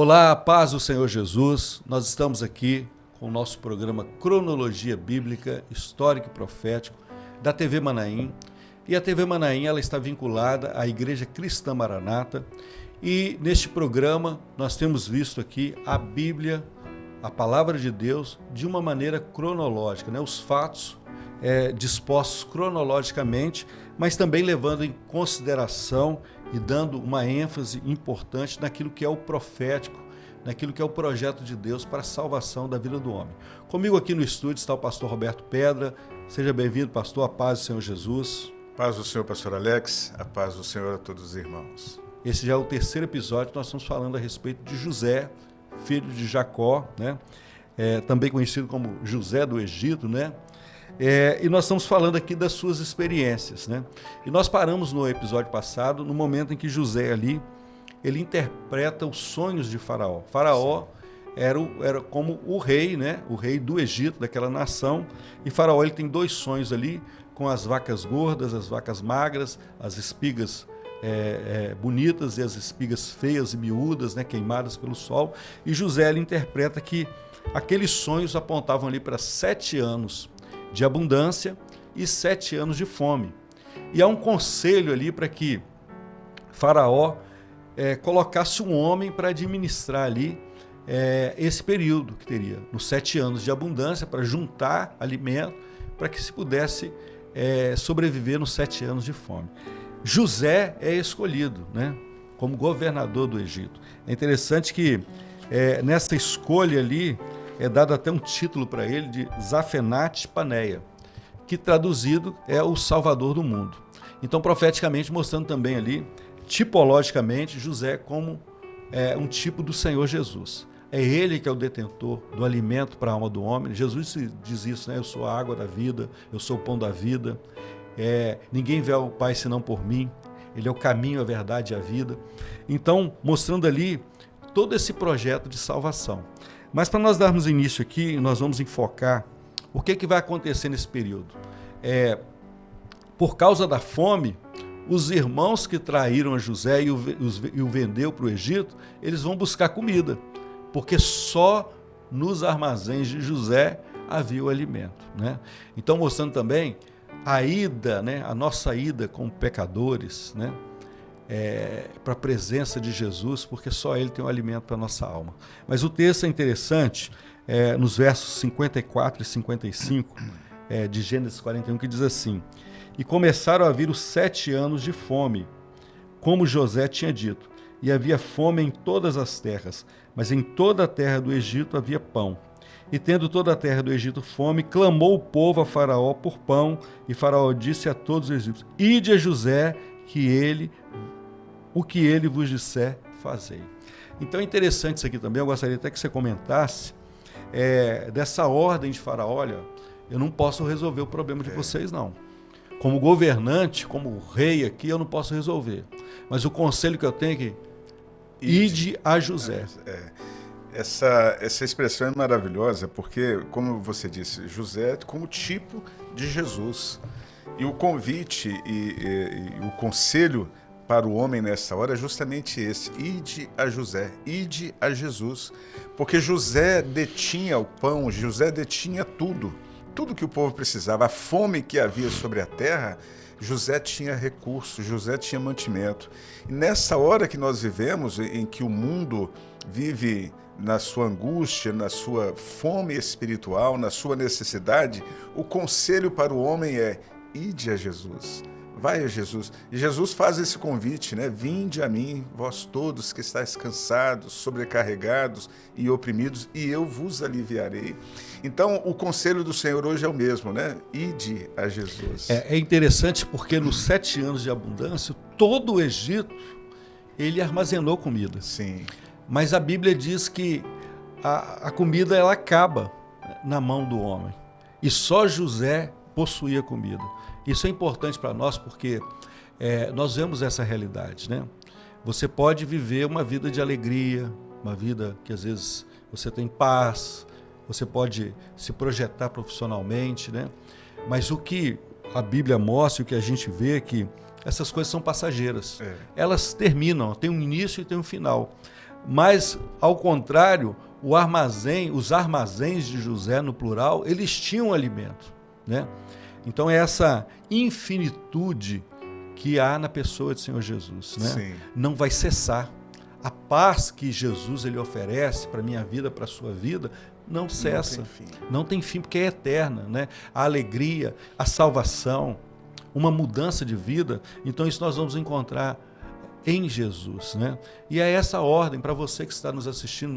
Olá, a paz do Senhor Jesus. Nós estamos aqui com o nosso programa Cronologia Bíblica, Histórico e Profético, da TV Manaim. E a TV Manaim ela está vinculada à Igreja Cristã Maranata. E neste programa nós temos visto aqui a Bíblia, a Palavra de Deus, de uma maneira cronológica, né? Os fatos dispostos cronologicamente, mas também levando em consideração e dando uma ênfase importante naquilo que é o profético, naquilo que é o projeto de Deus para a salvação da vida do homem. Comigo aqui no estúdio está o pastor Roberto Pedra. Seja bem-vindo, pastor. A paz do Senhor Jesus. Paz do Senhor, pastor Alex. A paz do Senhor a todos os irmãos. Esse já é o terceiro episódio que nós estamos falando a respeito de José, filho de Jacó, né? Também conhecido como José do Egito, né? E nós estamos falando aqui das suas experiências, né? E nós paramos no episódio passado, no momento em que José ali, ele interpreta os sonhos de Faraó. Faraó era como o rei, né? O rei do Egito, daquela nação. E Faraó ele tem dois sonhos ali, com as vacas gordas, as vacas magras, as espigas bonitas e as espigas feias e miúdas, né? Queimadas pelo sol. E José ele interpreta que aqueles sonhos apontavam ali para 7 anos de abundância e 7 anos de fome. E há um conselho ali para que Faraó colocasse um homem para administrar ali esse período que teria, nos 7 anos de abundância, para juntar alimento, para que se pudesse sobreviver nos 7 anos de fome. José é escolhido, né, como governador do Egito. É interessante que nessa escolha ali, é dado até um título para ele de Zafenate Paneia, que traduzido é o Salvador do mundo. Então, profeticamente, mostrando também ali, tipologicamente, José como um tipo do Senhor Jesus. É ele que é o detentor do alimento para a alma do homem. Jesus diz isso, né? Eu sou a água da vida, eu sou o pão da vida. Ninguém vê ao Pai senão por mim. Ele é o caminho, a verdade e a vida. Então, mostrando ali todo esse projeto de salvação. Mas para nós darmos início aqui, nós vamos enfocar o que vai acontecer nesse período. Por causa da fome, os irmãos que traíram a José e o vendeu para o Egito, eles vão buscar comida, porque só nos armazéns de José havia o alimento, né? Então, mostrando também a ida, né, a nossa ida como pecadores, né, para a presença de Jesus, porque só Ele tem o alimento para a nossa alma. Mas o texto é interessante, nos versos 54 e 55 de Gênesis 41, que diz assim: E começaram a vir os 7 anos de fome, como José tinha dito, e havia fome em todas as terras, mas em toda a terra do Egito havia pão. E tendo toda a terra do Egito fome, clamou o povo a Faraó por pão, e Faraó disse a todos os egípcios: Ide a José, o que ele vos disser, fazei. Então é interessante isso aqui também. Eu gostaria até que você comentasse dessa ordem de Faraó. Olha, eu não posso resolver o problema de vocês, não. Como governante, como rei aqui, eu não posso resolver. Mas o conselho que eu tenho é que ide a José. Essa expressão é maravilhosa porque, como você disse, José é como tipo de Jesus. E o convite e o conselho para o homem nessa hora é justamente esse: ide a José, ide a Jesus. Porque José detinha o pão, José detinha tudo que o povo precisava. A fome que havia sobre a terra, José tinha recursos, José tinha mantimento. E nessa hora que nós vivemos, em que o mundo vive na sua angústia, na sua fome espiritual, na sua necessidade, o conselho para o homem é: ide a Jesus. Vai a Jesus. E Jesus faz esse convite, né? Vinde a mim, vós todos que estáis cansados, sobrecarregados e oprimidos, e eu vos aliviarei. Então, o conselho do Senhor hoje é o mesmo, né? Ide a Jesus. É interessante porque nos 7 anos de abundância, todo o Egito, ele armazenou comida. Sim. Mas a Bíblia diz que a comida ela acaba na mão do homem. E só José possuía comida. Isso é importante para nós porque nós vemos essa realidade, né? Você pode viver uma vida de alegria, uma vida que às vezes você tem paz, você pode se projetar profissionalmente, né? Mas o que a Bíblia mostra, o que a gente vê é que essas coisas são passageiras. Elas terminam, tem um início e tem um final. Mas, ao contrário, os armazéns de José, no plural, eles tinham alimento, né? Então, é essa infinitude que há na pessoa do Senhor Jesus, né? Sim. Não vai cessar. A paz que Jesus ele oferece para a minha vida, para a sua vida, não cessa. Não tem fim, porque é eterna, né? A alegria, a salvação, uma mudança de vida. Então, isso nós vamos encontrar em Jesus, né? E é essa ordem para você que está nos assistindo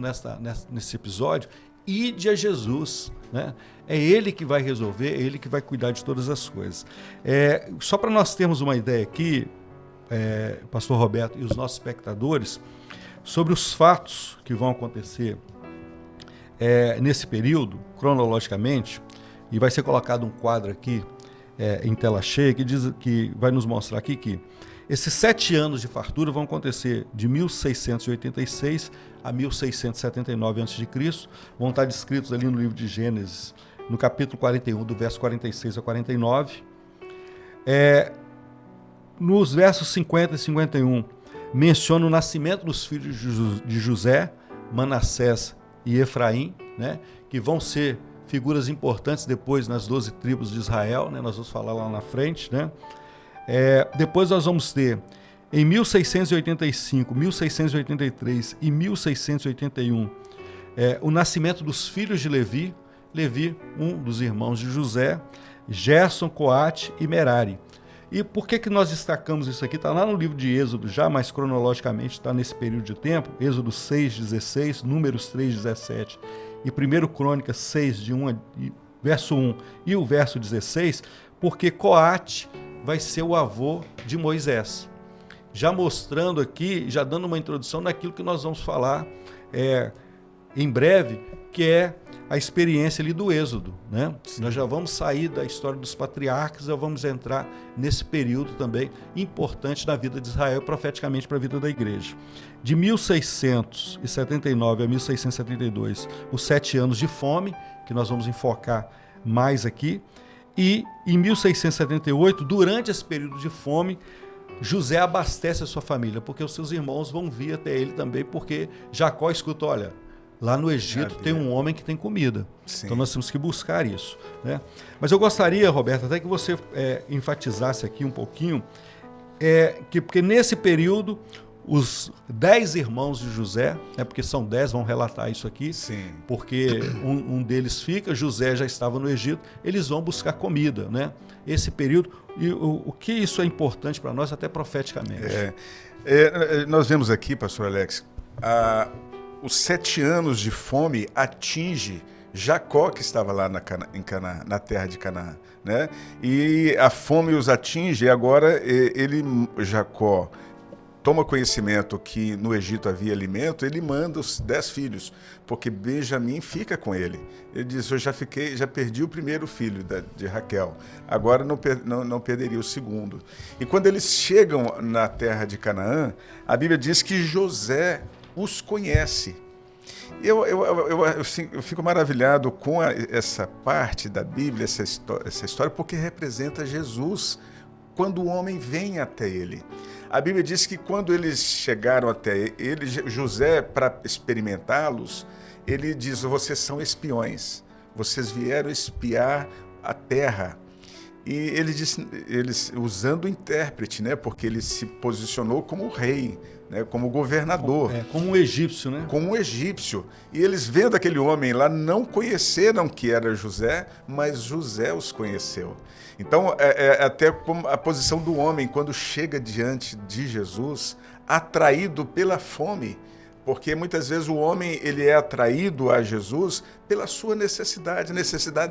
nesse episódio: ide a Jesus, né? É Ele que vai resolver, é Ele que vai cuidar de todas as coisas. Só para nós termos uma ideia aqui, Pastor Roberto e os nossos espectadores, sobre os fatos que vão acontecer nesse período, cronologicamente, e vai ser colocado um quadro aqui em tela cheia que vai nos mostrar aqui que esses 7 anos de fartura vão acontecer de 1686 a 1679 a.C., vão estar descritos ali no livro de Gênesis, no capítulo 41, do verso 46 a 49. Nos versos 50 e 51, menciona o nascimento dos filhos de José, Manassés e Efraim, né, que vão ser figuras importantes depois nas 12 tribos de Israel, né, nós vamos falar lá na frente, né? Depois nós vamos ter, em 1685, 1683 e 1681, o nascimento dos filhos de Levi, um dos irmãos de José, Gerson, Coate e Merari. E por que nós destacamos isso aqui? Está lá no livro de Êxodo já, mas cronologicamente está nesse período de tempo, Êxodo 6:16, Números 3:17 e 1 Crônicas 6, verso 1 e o verso 16, porque Coate vai ser o avô de Moisés. Já mostrando aqui, já dando uma introdução naquilo que nós vamos falar em breve, que é a experiência ali do Êxodo, né? Nós já vamos sair da história dos patriarcas, já vamos entrar nesse período também importante na vida de Israel, profeticamente para a vida da igreja. De 1679 a 1672, os 7 anos de fome, que nós vamos enfocar mais aqui, e em 1678, durante esse período de fome, José abastece a sua família, porque os seus irmãos vão vir até ele também, porque Jacó escuta, olha, lá no Egito tem um homem que tem comida. Sim. Então nós temos que buscar isso, né? Mas eu gostaria, Roberto, até que você enfatizasse aqui um pouquinho, porque nesse período, os 10 irmãos de José, porque são 10, vão relatar isso aqui, sim, porque um deles fica, José já estava no Egito, eles vão buscar comida, né? Esse período, e o que isso é importante para nós, até profeticamente. Nós vemos aqui, pastor Alex, os 7 anos de fome atinge Jacó, que estava lá na terra de Canaã, né? E a fome os atinge, e agora Jacó toma conhecimento que no Egito havia alimento, ele manda os 10 filhos, porque Benjamim fica com ele. Ele diz, eu já perdi o primeiro filho de Raquel, agora não perderia o segundo. E quando eles chegam na terra de Canaã, a Bíblia diz que José os conhece. Eu fico maravilhado com essa parte da Bíblia, essa história, porque representa Jesus, quando o homem vem até ele. A Bíblia diz que quando eles chegaram até ele, José, para experimentá-los, ele diz, vocês são espiões, vocês vieram espiar a terra. E ele disse, usando o intérprete, né, porque ele se posicionou como rei, né, como governador. Como um egípcio, né? Como um egípcio. E eles, vendo aquele homem lá, não conheceram que era José, mas José os conheceu. Então, até como a posição do homem, quando chega diante de Jesus, atraído pela fome, porque muitas vezes o homem ele é atraído a Jesus pela sua necessidade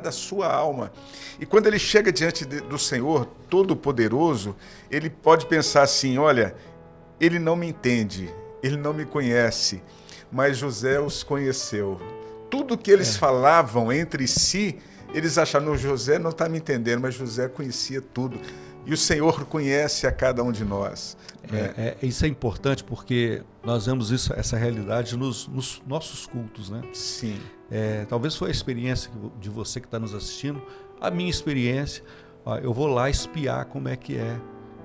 da sua alma. E quando ele chega diante do Senhor Todo-Poderoso, ele pode pensar assim, olha, ele não me entende, ele não me conhece, mas José os conheceu. Tudo que eles falavam entre si, eles acharam, José não está me entendendo, mas José conhecia tudo. E o Senhor conhece a cada um de nós. Isso é importante porque nós vemos essa realidade nos nossos cultos, né? Sim. Talvez foi a experiência de você que está nos assistindo, a minha experiência. Eu vou lá espiar como é que é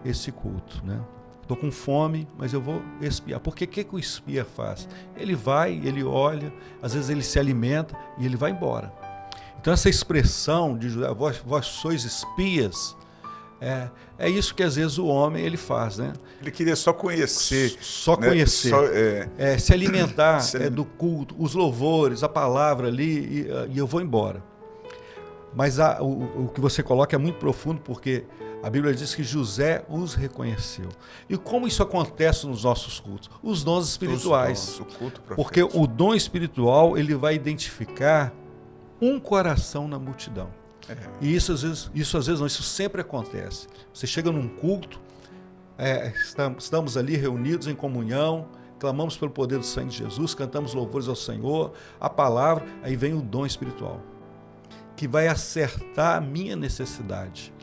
esse culto, né? estou com fome, mas eu vou espiar. Porque o que o espia faz? Ele vai, ele olha, às vezes ele se alimenta e ele vai embora. Então essa expressão de José, vós sois espias, é isso que às vezes o homem ele faz, né? Ele queria só conhecer. Só né? conhecer. Se alimentar do culto, os louvores, a palavra ali, e eu vou embora. Mas o que você coloca é muito profundo, porque a Bíblia diz que José os reconheceu. E como isso acontece nos nossos cultos? Os dons espirituais. O culto profético. Porque o dom espiritual ele vai identificar um coração na multidão. E isso sempre acontece. Você chega num culto, estamos ali reunidos em comunhão, clamamos pelo poder do sangue de Jesus, cantamos louvores ao Senhor, a palavra, aí vem o dom espiritual, que vai acertar a minha necessidade.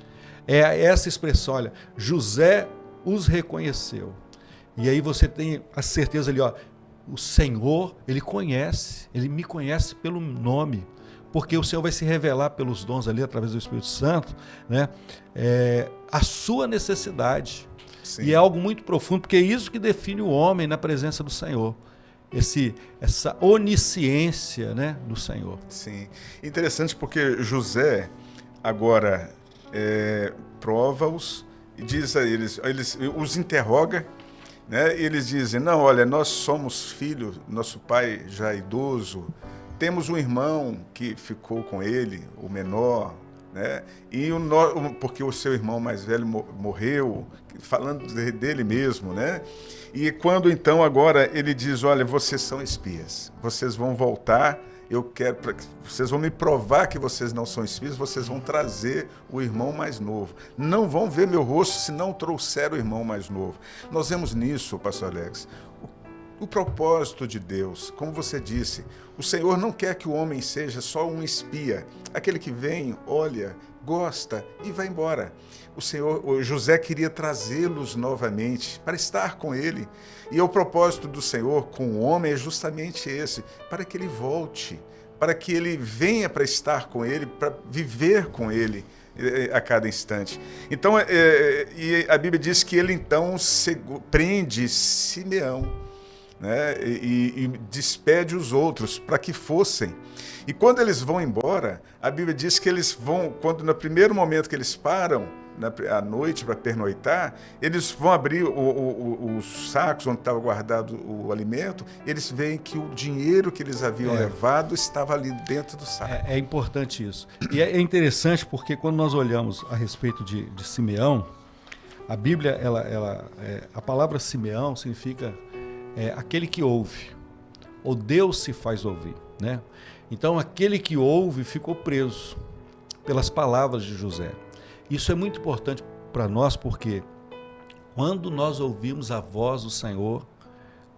É essa expressão, olha, José os reconheceu. E aí você tem a certeza ali, ó, o Senhor, Ele me conhece pelo nome, porque o Senhor vai se revelar pelos dons ali, através do Espírito Santo, né? A sua necessidade. Sim. E é algo muito profundo, porque é isso que define o homem na presença do Senhor. Essa onisciência, né, do Senhor. Sim. Interessante porque José agora prova-os e diz a eles os interroga, né? E eles dizem, não, olha, nós somos filhos, nosso pai já é idoso, temos um irmão que ficou com ele, o menor, né? Porque o seu irmão mais velho morreu, falando dele mesmo, né? E quando então agora ele diz, olha, vocês são espias, vocês vão voltar, vocês vão me provar que vocês não são espias, vocês vão trazer o irmão mais novo. Não vão ver meu rosto se não trouxer o irmão mais novo. Nós vemos nisso, pastor Alex, o propósito de Deus. Como você disse, o Senhor não quer que o homem seja só um espia, aquele que vem, olha, gosta e vai embora. O José queria trazê-los novamente para estar com ele. E o propósito do Senhor com o homem é justamente esse, para que ele volte, para que ele venha para estar com ele, para viver com ele a cada instante. Então, e a Bíblia diz que ele então prende Simeão, né, e despede os outros para que fossem. E quando eles vão embora, a Bíblia diz que eles vão, no primeiro momento que eles param, à noite para pernoitar, eles vão abrir os sacos onde estava guardado o alimento, eles veem que o dinheiro que eles haviam levado estava ali dentro do saco. É importante isso. E é interessante porque quando nós olhamos a respeito de Simeão, a Bíblia, a palavra Simeão significa aquele que ouve, ou Deus se faz ouvir, né? Então aquele que ouve ficou preso pelas palavras de José. Isso é muito importante para nós porque quando nós ouvimos a voz do Senhor,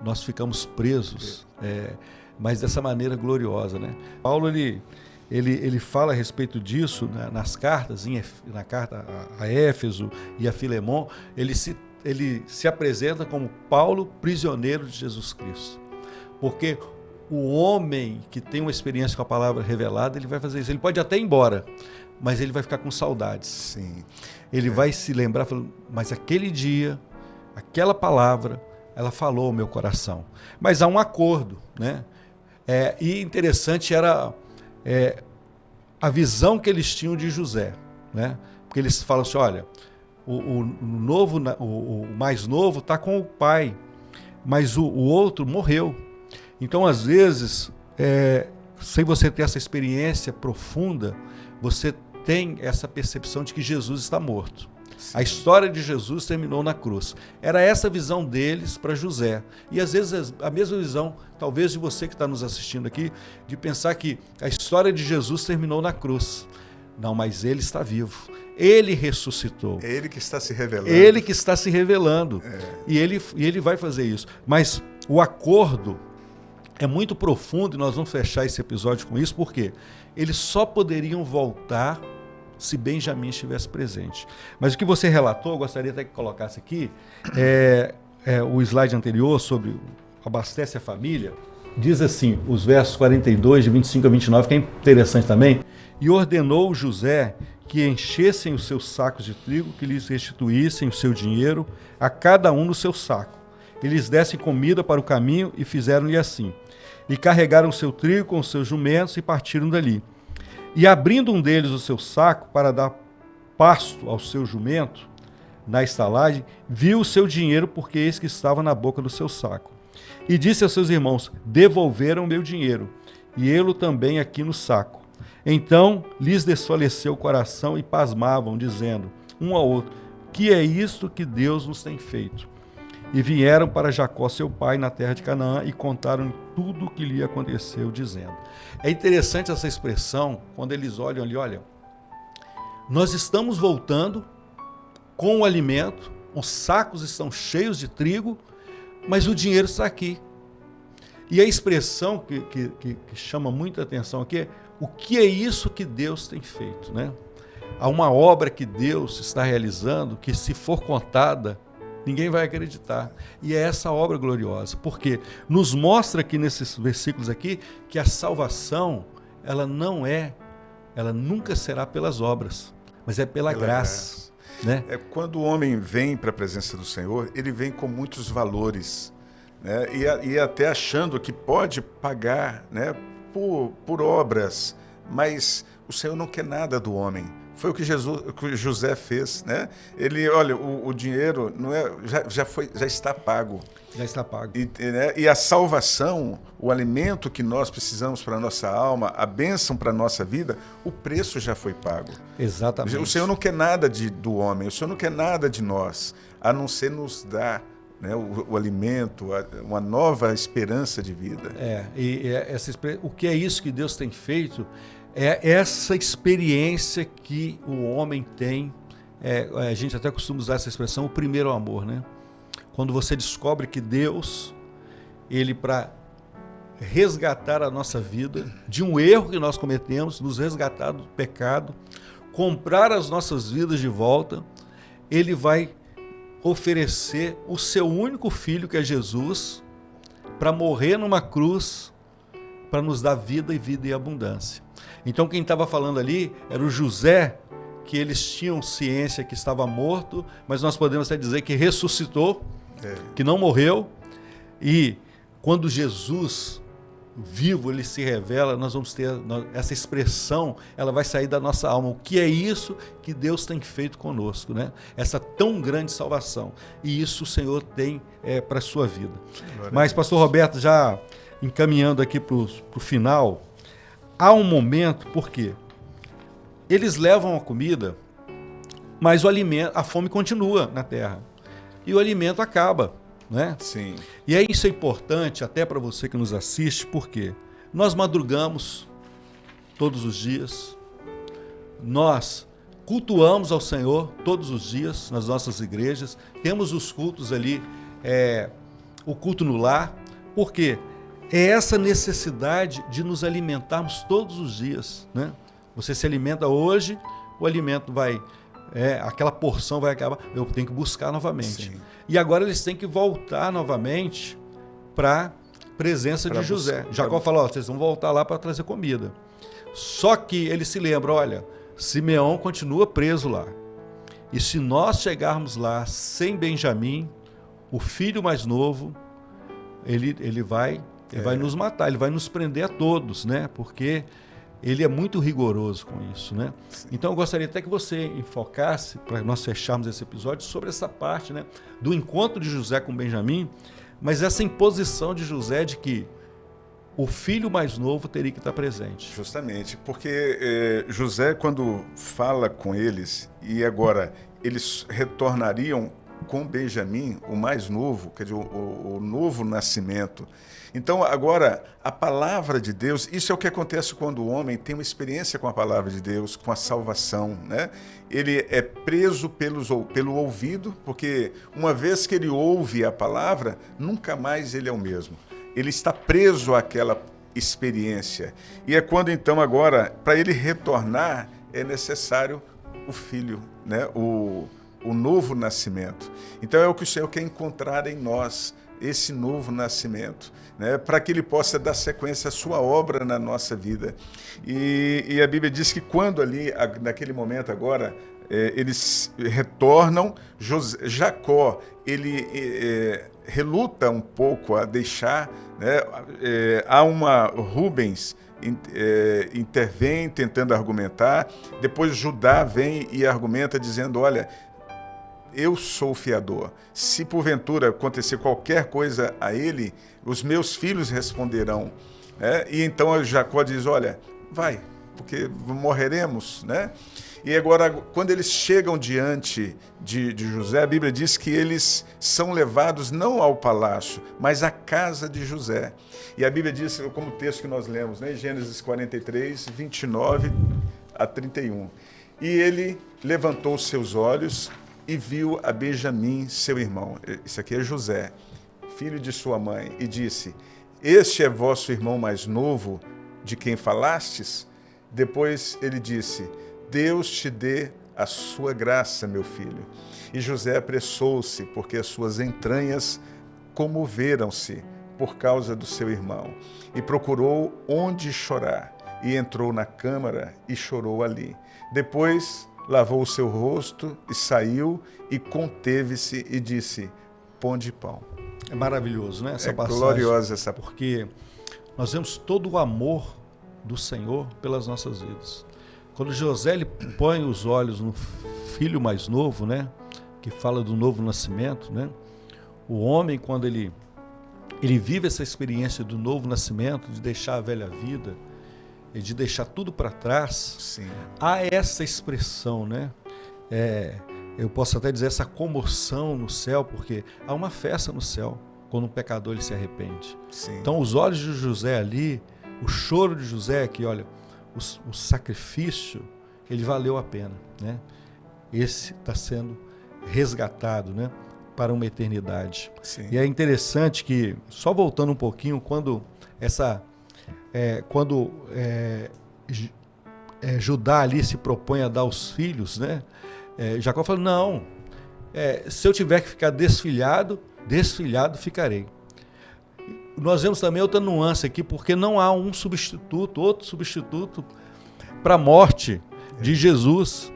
nós ficamos presos, mas dessa maneira gloriosa, né? Paulo ele fala a respeito disso, né, nas cartas, na carta a Éfeso e a Filemon, ele se apresenta como Paulo, prisioneiro de Jesus Cristo. Porque o homem que tem uma experiência com a palavra revelada, ele vai fazer isso. Ele pode até ir embora, mas ele vai ficar com saudades. Sim. Ele vai se lembrar, falando, mas aquele dia, aquela palavra, ela falou ao meu coração. Mas há um acordo, né? E interessante era a visão que eles tinham de José, né? Porque eles falam assim, olha, o mais novo está com o pai, mas o outro morreu. Então, às vezes, sem você ter essa experiência profunda, você tem essa percepção de que Jesus está morto. Sim. A história de Jesus terminou na cruz. Era essa visão deles para José. E às vezes a mesma visão, talvez de você que está nos assistindo aqui, de pensar que a história de Jesus terminou na cruz. Não, mas ele está vivo. Ele ressuscitou. É ele que está se revelando. Ele que está se revelando. E ele vai fazer isso. Mas o acordo é muito profundo e nós vamos fechar esse episódio com isso, porque eles só poderiam voltar se Benjamim estivesse presente. Mas o que você relatou, eu gostaria até que colocasse aqui, o slide anterior sobre abastece a família, diz assim, os versos 42, de 25 a 29, que é interessante também, e ordenou José que enchessem os seus sacos de trigo, que lhes restituíssem o seu dinheiro, a cada um no seu saco. E lhes dessem comida para o caminho, e fizeram-lhe assim. E carregaram o seu trigo com os seus jumentos e partiram dali. E abrindo um deles o seu saco para dar pasto ao seu jumento, na estalagem, viu o seu dinheiro, porque eis que estava na boca do seu saco. E disse aos seus irmãos: devolveram o meu dinheiro, e ele também aqui no saco. Então lhes desfaleceu o coração e pasmavam, dizendo um ao outro: que é isto que Deus nos tem feito? E vieram para Jacó, seu pai, na terra de Canaã, e contaram tudo o que lhe aconteceu, dizendo. É interessante essa expressão, quando eles olham ali, olha, nós estamos voltando com o alimento, os sacos estão cheios de trigo, mas o dinheiro está aqui. E a expressão que chama muita atenção aqui é: o que é isso que Deus tem feito, né? Há uma obra que Deus está realizando que, se for contada, ninguém vai acreditar. E é essa obra gloriosa, porque nos mostra aqui nesses versículos aqui que a salvação, ela nunca será pelas obras, mas é pela graça. Né? Quando o homem vem para a presença do Senhor, ele vem com muitos valores, né? E até achando que pode pagar, né, por obras, mas o Senhor não quer nada do homem. Foi o que José fez, né? Ele, olha, o dinheiro não é, já está pago. Já está pago. E a salvação, o alimento que nós precisamos para a nossa alma, a bênção para a nossa vida, o preço já foi pago. Exatamente. O Senhor não quer nada do homem, o Senhor não quer nada de nós, a não ser nos dar, né, o alimento, uma nova esperança de vida. O que é isso que Deus tem feito? É essa experiência que o homem tem, a gente até costuma usar essa expressão, o primeiro amor, né? Quando você descobre que Deus, Ele, para resgatar a nossa vida de um erro que nós cometemos, nos resgatar do pecado, comprar as nossas vidas de volta, Ele vai oferecer o seu único filho, que é Jesus, para morrer numa cruz, para nos dar vida e vida em abundância. Então quem estava falando ali era o José, que eles tinham ciência que estava morto, mas nós podemos até dizer que ressuscitou, que não morreu. E quando Jesus vivo ele se revela, nós vamos ter essa expressão, ela vai sair da nossa alma. O que é isso que Deus tem feito conosco, né? Essa tão grande salvação. E isso o Senhor tem para a sua vida. Mas, pastor Roberto, já encaminhando aqui para o final, há um momento, porque eles levam a comida, mas o alimento, a fome continua na terra. E o alimento acaba, né? Sim. E isso é importante até para você que nos assiste, porque nós madrugamos todos os dias, nós cultuamos ao Senhor todos os dias nas nossas igrejas, temos os cultos ali, o culto no lar, porque é essa necessidade de nos alimentarmos todos os dias, né? Você se alimenta hoje, o alimento vai, aquela porção vai acabar, eu tenho que buscar novamente. Sim. E agora eles têm que voltar novamente para a presença de José. Jacó falou: vocês vão voltar lá para trazer comida. Só que ele se lembra: olha, Simeão continua preso lá. E se nós chegarmos lá sem Benjamim, o filho mais novo, ele vai nos matar, ele vai nos prender a todos, né? Porque ele é muito rigoroso com isso, né? Então eu gostaria até que você enfocasse, para nós fecharmos esse episódio, sobre essa parte, né, do encontro de José com Benjamim, mas essa imposição de José de que o filho mais novo teria que estar presente. Justamente, porque José, quando fala com eles, e agora eles retornariam com Benjamim, o mais novo, quer dizer, o novo nascimento. Então, agora, a palavra de Deus, isso é o que acontece quando o homem tem uma experiência com a palavra de Deus, com a salvação, né? Ele é preso pelo ouvido, porque uma vez que ele ouve a palavra, nunca mais ele é o mesmo. Ele está preso àquela experiência. E é quando, então, agora, para ele retornar, é necessário o filho, né? O novo nascimento. Então é o que o Senhor quer encontrar em nós, esse novo nascimento, né, para que ele possa dar sequência à sua obra na nossa vida. E a Bíblia diz que quando ali, naquele momento agora, eles retornam, Jacó, ele reluta um pouco a deixar, né, há uma Rubens intervém tentando argumentar, depois Judá vem e argumenta dizendo, olha, eu sou o fiador, se porventura acontecer qualquer coisa a ele, os meus filhos responderão, né? E então Jacó diz, olha, vai, porque morreremos, né? E agora, quando eles chegam diante de José, a Bíblia diz que eles são levados não ao palácio, mas à casa de José. E a Bíblia diz, como o texto que nós lemos, né, Gênesis 43, 29 a 31. E ele levantou os seus olhos e viu a Benjamim, seu irmão. Isso aqui é José, filho de sua mãe, e disse, este é vosso irmão mais novo, de quem falastes? Depois ele disse, Deus te dê a sua graça, meu filho. E José apressou-se, porque as suas entranhas comoveram-se por causa do seu irmão. E procurou onde chorar. E entrou na câmara e chorou ali. Depois lavou o seu rosto e saiu e conteve-se e disse, pão de pão. É maravilhoso, né? Essa passagem. Gloriosa essa. Porque nós vemos todo o amor do Senhor pelas nossas vidas. Quando José ele põe os olhos no filho mais novo, né, que fala do novo nascimento, né, o homem, quando ele vive essa experiência do novo nascimento, de deixar a velha vida, e de deixar tudo para trás, sim, há essa expressão, né? Eu posso até dizer essa comoção no céu, porque há uma festa no céu quando um pecador ele se arrepende. Sim. Então, os olhos de José ali, o choro de José, que olha, o sacrifício, ele valeu a pena, né? Esse está sendo resgatado, né, para uma eternidade. Sim. E é interessante que, só voltando um pouquinho, quando Judá ali se propõe a dar os filhos, né, Jacó fala, não, se eu tiver que ficar desfilhado ficarei. Nós vemos também outra nuance aqui, porque não há outro substituto para a morte de Jesus.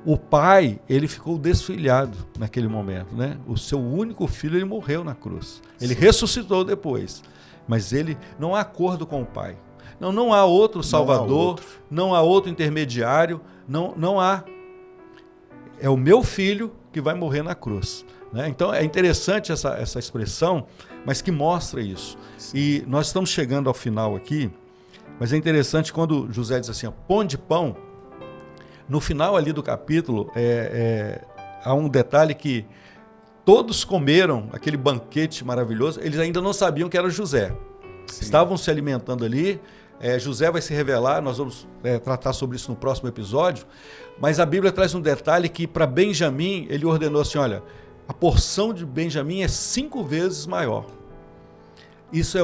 O pai, ele ficou desfilhado naquele momento, né? O seu único filho, ele morreu na cruz. Ele ressuscitou depois, mas ele não há acordo com o pai. Não há outro Salvador, não há outro intermediário, não há. É o meu filho que vai morrer na cruz, né? Então é interessante essa expressão, mas que mostra isso. Sim. E nós estamos chegando ao final aqui, mas é interessante quando José diz assim, ó, pão de pão, no final ali do capítulo há um detalhe que todos comeram aquele banquete maravilhoso, eles ainda não sabiam que era José. Sim. Estavam se alimentando ali, José vai se revelar, nós vamos tratar sobre isso no próximo episódio, mas a Bíblia traz um detalhe que para Benjamim, ele ordenou assim, olha, a porção de Benjamim é 5 vezes maior. Isso é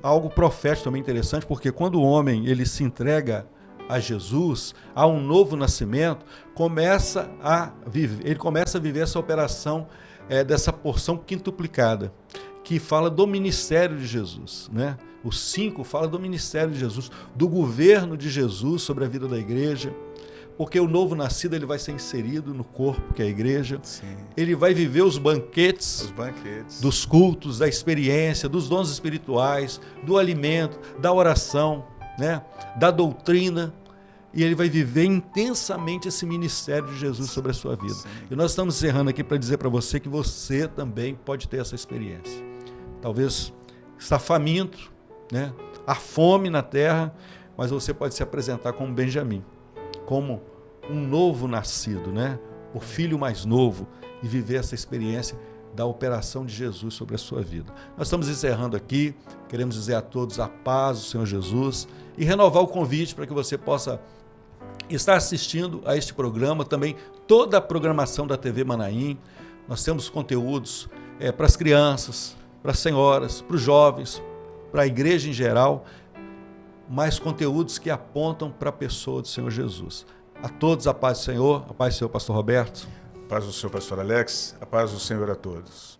algo profético também interessante, porque quando o homem ele se entrega a Jesus, a um novo nascimento, ele começa a viver essa operação dessa porção quintuplicada, que fala do ministério de Jesus, né? O 5 fala do ministério de Jesus, do governo de Jesus sobre a vida da igreja, porque o novo nascido ele vai ser inserido no corpo, que é a igreja. Sim. Ele vai viver os banquetes dos cultos, da experiência, dos dons espirituais, do alimento, da oração, né? Da doutrina, e ele vai viver intensamente esse ministério de Jesus sobre a sua vida. Sim. E nós estamos encerrando aqui para dizer para você que você também pode ter essa experiência. Talvez está faminto, né? Há fome na terra, mas você pode se apresentar como Benjamim, como um novo nascido, né? O filho mais novo, e viver essa experiência da operação de Jesus sobre a sua vida. Nós estamos encerrando aqui, queremos dizer a todos a paz do Senhor Jesus e renovar o convite para que você possa estar assistindo a este programa, também toda a programação da TV Manaim. Nós temos conteúdos para as crianças, para as senhoras, para os jovens, para a igreja em geral, mais conteúdos que apontam para a pessoa do Senhor Jesus. A todos a paz do Senhor, a paz do Senhor, pastor Roberto. A paz do Senhor, pastor Alex, a paz do Senhor a todos.